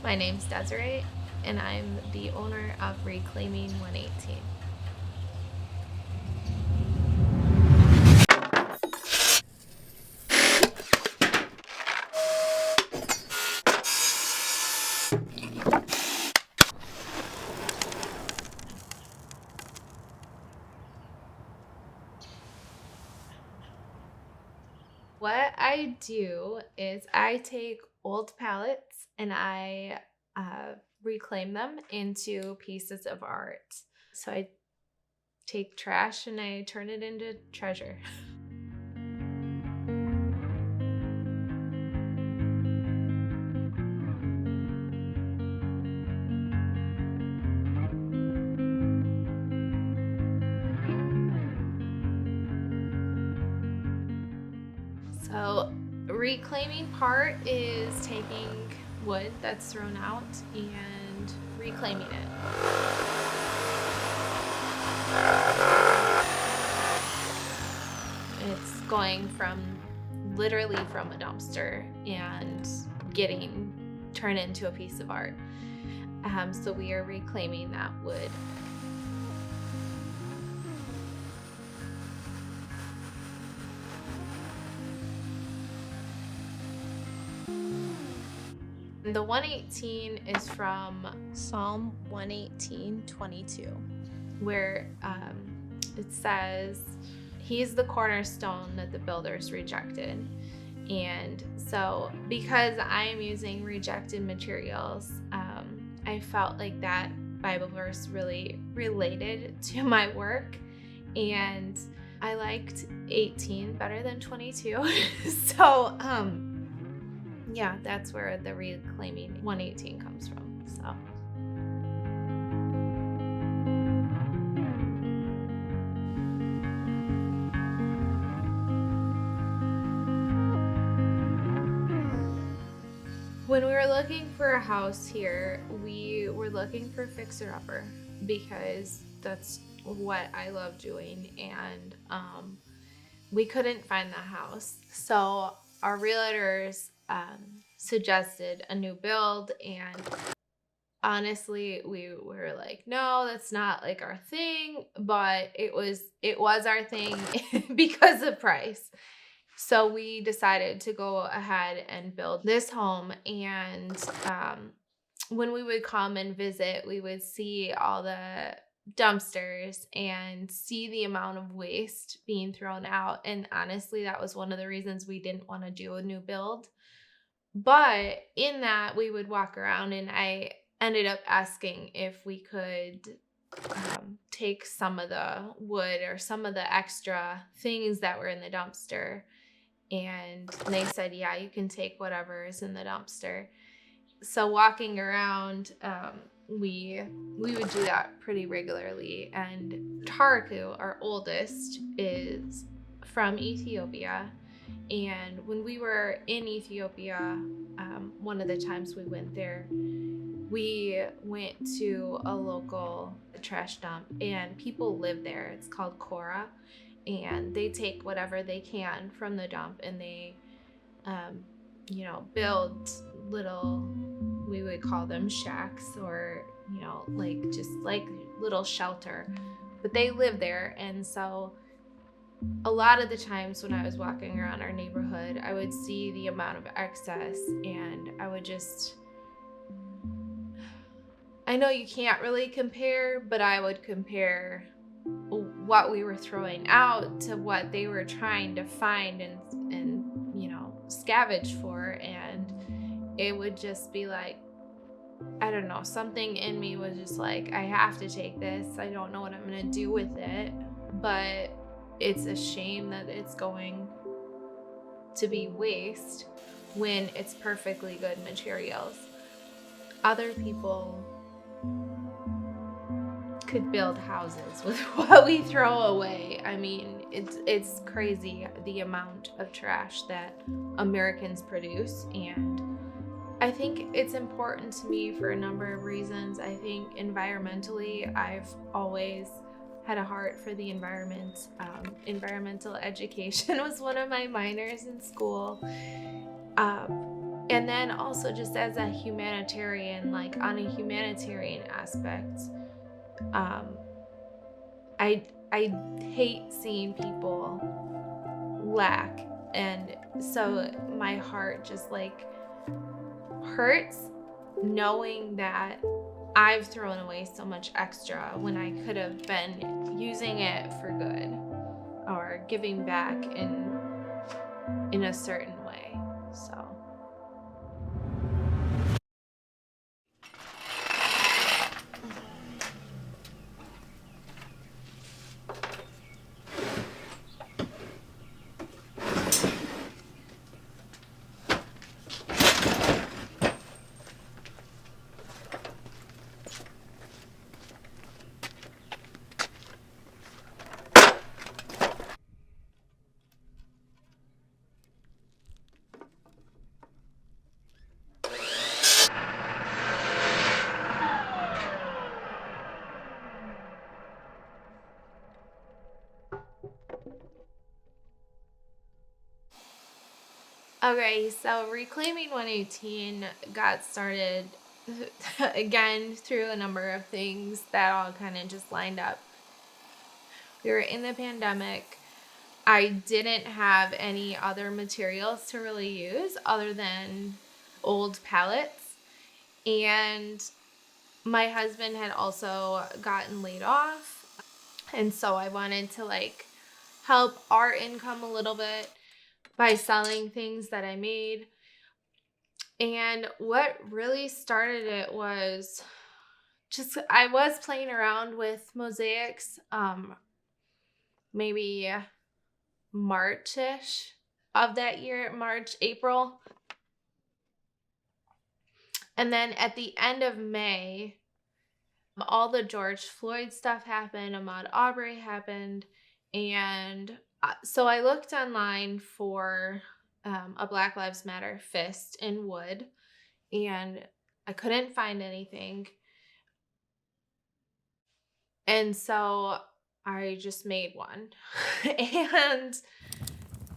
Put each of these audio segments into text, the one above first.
My name's Desiree, and I'm the owner of Reclaiming 118. What I do is I take old pallets and I reclaim them into pieces of art. So I take trash and I turn it into treasure. So reclaiming part is taking wood that's thrown out and reclaiming it. It's going from literally from a dumpster and getting turned into a piece of art. So we are reclaiming that wood. The 118 is from Psalm 118:22, where it says, "He's the cornerstone that the builders rejected." And so, because I am using rejected materials, I felt like that Bible verse really related to my work, and I liked 18 better than 22. So, yeah, that's where the Reclaiming 118 comes from. So. When we were looking for a house here, we were looking for fixer-upper because that's what I love doing, and we couldn't find the house. So our realtors suggested a new build, and honestly, we were like, no, that's not like our thing, but it was our thing because of price. So we decided to go ahead and build this home. And when we would come and visit, we would see all the dumpsters and see the amount of waste being thrown out. And honestly, that was one of the reasons we didn't want to do a new build. But in that, we would walk around, and I ended up asking if we could take some of the wood or some of the extra things that were in the dumpster. And they said, yeah, you can take whatever is in the dumpster. So walking around, we would do that pretty regularly. And Taraku, our oldest, is from Ethiopia. And when we were in Ethiopia, one of the times we went there, we went to a local trash dump, and people live there. It's called Cora, and they take whatever they can from the dump, and they build little, we would call them shacks, or like just like little shelter, but they live there. And so a lot of the times when I was walking around our neighborhood, I would see the amount of excess, and I would just, I know you can't really compare, but I would compare what we were throwing out to what they were trying to find and scavenge for. And it would just be like, I don't know, something in me was just like, I have to take this. I don't know what I'm going to do with it, but it's a shame that it's going to be waste when it's perfectly good materials. Other people could build houses with what we throw away. I mean, it's crazy the amount of trash that Americans produce, and I think it's important to me for a number of reasons. I think environmentally, I've always had a heart for the environment. Environmental education was one of my minors in school. And then also just as a humanitarian, like on a humanitarian aspect, um, I hate seeing people lack, and so my heart just like hurts knowing that I've thrown away so much extra when I could have been using it for good or giving back in a certain way. So okay, so Reclaiming 118 got started again through a number of things that all kind of just lined up. We were in the pandemic. I didn't have any other materials to really use other than old pallets. And my husband had also gotten laid off. And so I wanted to like help our income a little bit by selling things that I made. And what really started it was just I was playing around with mosaics, maybe March-ish of that year, March, April. And then at the end of May, all the George Floyd stuff happened, Ahmaud Arbery happened, and so I looked online for a Black Lives Matter fist in wood, and I couldn't find anything. And so I just made one. And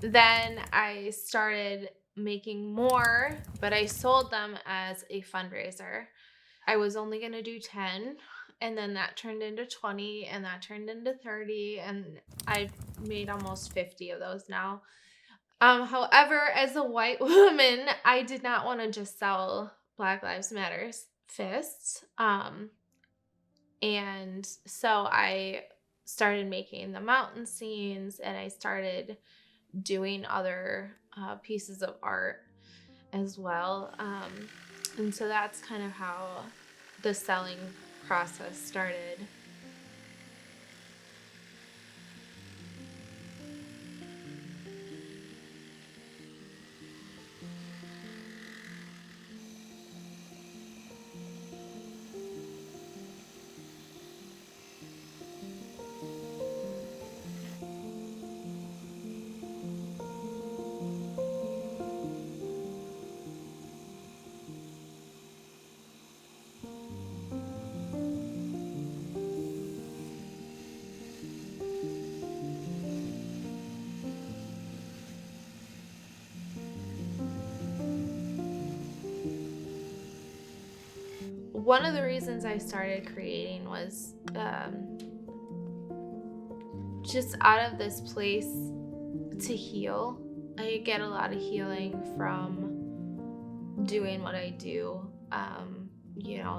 then I started making more, but I sold them as a fundraiser. I was only going to do 10, and then that turned into 20, and that turned into 30, and I've made almost 50 of those now. However, as a white woman, I did not want to just sell Black Lives Matter's fists. And so I started making the mountain scenes, and I started doing other pieces of art as well. And so that's kind of how the selling process started. One of the reasons I started creating was just out of this place to heal. I get a lot of healing from doing what I do.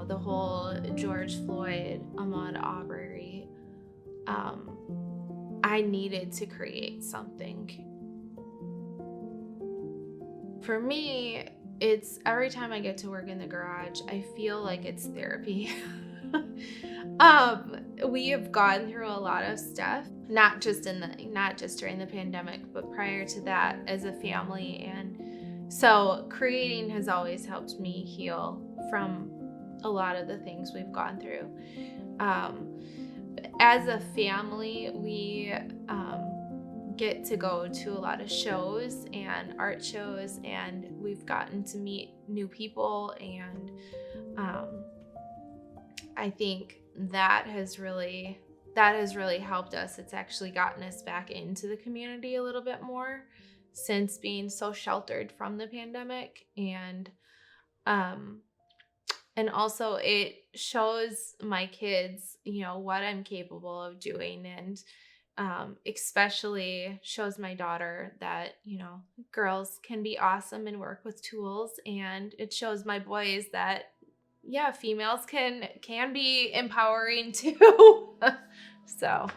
The whole George Floyd, Ahmaud Arbery. I needed to create something. For me, it's every time I get to work in the garage, I feel like it's therapy. We have gone through a lot of stuff, not just during the pandemic, but prior to that as a family, and so creating has always helped me heal from a lot of the things we've gone through. As a family, we get to go to a lot of shows and art shows, and we've gotten to meet new people, and I think that has really helped us. It's actually gotten us back into the community a little bit more since being so sheltered from the pandemic. And also it shows my kids, what I'm capable of doing, and especially shows my daughter that, girls can be awesome and work with tools. And it shows my boys that, yeah, females can be empowering too. So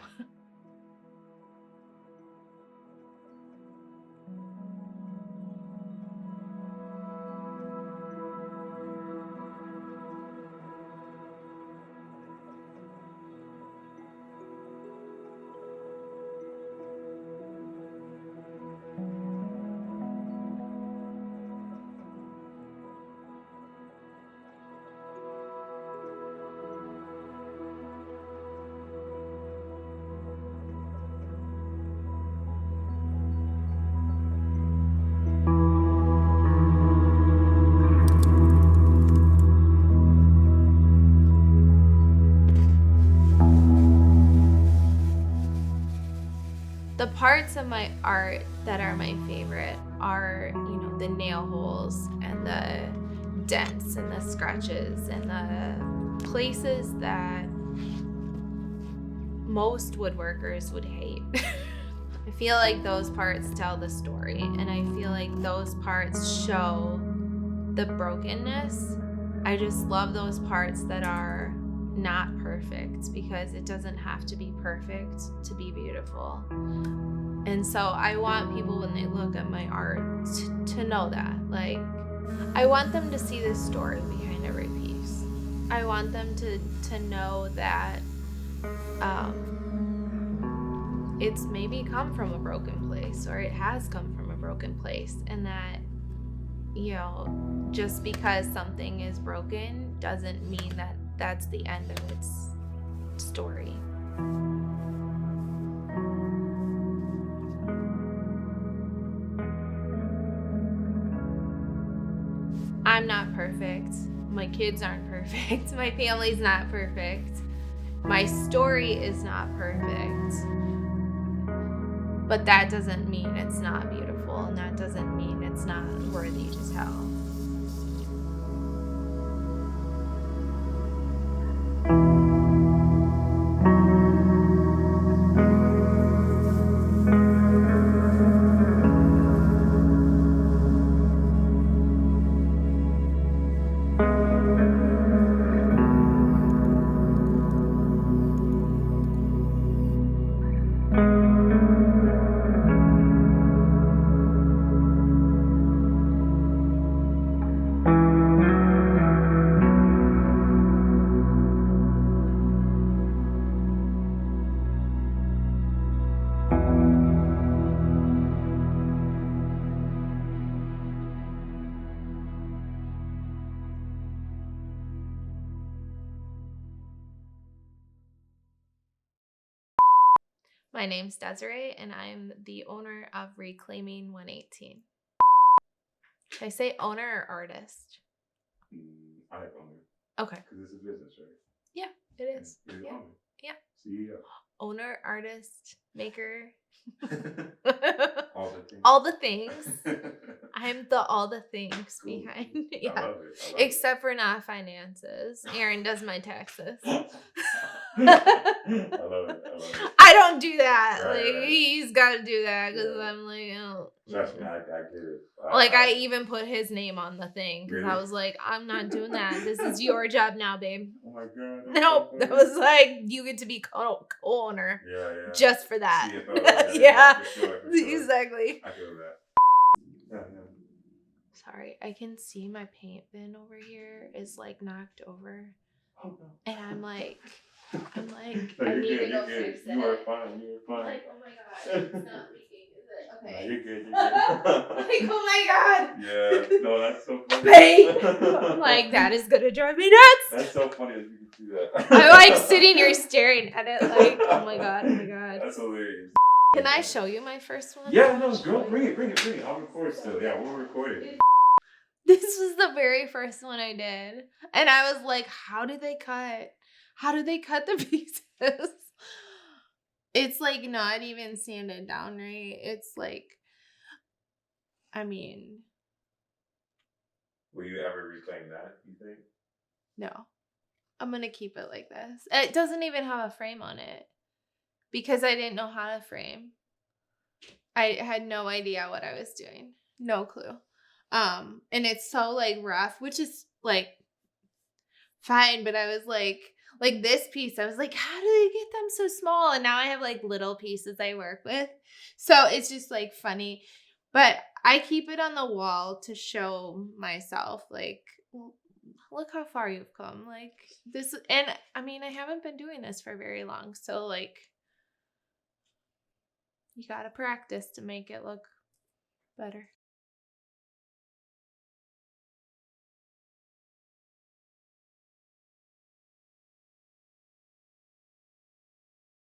the parts of my art that are my favorite are, the nail holes and the dents and the scratches and the places that most woodworkers would hate. I feel like those parts tell the story, and I feel like those parts show the brokenness. I just love those parts that are not perfect, because it doesn't have to be perfect to be beautiful. And so I want people, when they look at my art, to know that. Like, I want them to see the story behind every piece. I want them to know that it's maybe come from a broken place, or it has come from a broken place, and that, just because something is broken doesn't mean that that's the end of its story. I'm not perfect. My kids aren't perfect. My family's not perfect. My story is not perfect. But that doesn't mean it's not beautiful, and that doesn't mean it's not worthy to tell. My name's Desiree, and I'm the owner of Reclaiming 118. Should I say owner or artist? I like owner. Okay. Because it's a business, right? Yeah, it is. You're the owner. Yeah. CEO. Owner, artist, maker. All the things. All the things. I'm all the things Cool. behind. Yeah. I love it. Except for not finances. Aaron does my taxes. I love it. I don't do that. Right. He's got to do that, because Yeah. I'm like, oh. Trust me, I get it. I even put his name on the thing, because really? I was like, I'm not doing that. This is your job now, babe. Oh my God. Nope. So that was like, you get to be co-owner. Yeah. Just for that. CFO, yeah. For sure. Exactly. I feel that. Yeah. Sorry, I can see my paint bin over here is like knocked over. Oh no. And I'm like, no, I need good, to go fix it. You are fine. Like, oh my God, it's not leaking, is it? Okay. No, you're good. Like, oh my God. Yeah, no, that's so funny. Paint. I'm like, that is gonna drive me nuts. That's so funny that you can do that. I'm like sitting here staring at it like, oh my God. That's hilarious. Can I show you my first one? Yeah, no, girl, bring it. I'll record still. Yeah, we'll record it. This was the very first one I did. And I was like, how do they cut the pieces? It's like not even sanded down right. It's like, I mean, Will you ever reclaim that, you think? no. I'm going to keep it like this. It doesn't even have a frame on it because I didn't know how to frame. I had no idea what I was doing. No clue. And it's so like rough, which is like fine, but I was like this piece, I was like, how do they get them so small? And now I have like little pieces I work with. So it's just like funny. But I keep it on the wall to show myself like, look how far you've come. Like this, and I mean, I haven't been doing this for very long. So like you got to practice to make it look better.